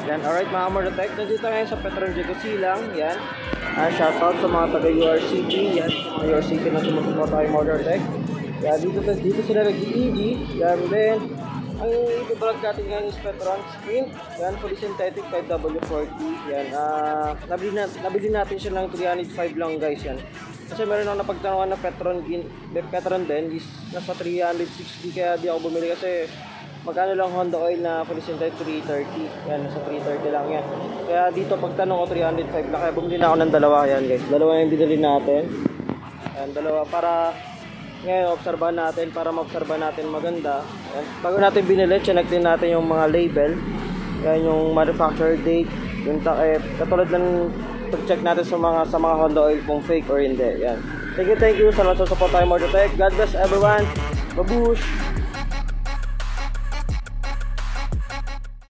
Yan, alright mga Mordotech, nandito ngayon sa Petron Diego Silang, yan. Shoutout sa mga taga URCP, yan, sa mga URCP na sumusuporta kay Mordotech. Yan, dito sila nag-EV, yan din. Ang i-vlog natin ngayon is Petron Sprint, yan, fully synthetic 5W40, yan. Nabili natin siya ng 305 lang guys, yan. Kasi meron ako napagtanungan na Petron din is nasa 360, kaya di ako bumili kasi magkano lang Honda Oil na fully synthetic 330. Yan, nasa 330 lang yan. Kaya dito pagtanong ko 305 lang, kaya bumili na ako ng dalawa. Yan guys, dalawa yung binili natin. Yan, dalawa para ngayon obserbahan natin, para maobserbahan natin maganda. Yan. Bago natin binili, check din natin yung mga label. Yan, yung manufacturer date, yung katulad ng check natin sa mga Honda Oil kung fake or hindi. Yan. Thank you sa lahat sa support tayo Mordotech. God bless everyone. Babush!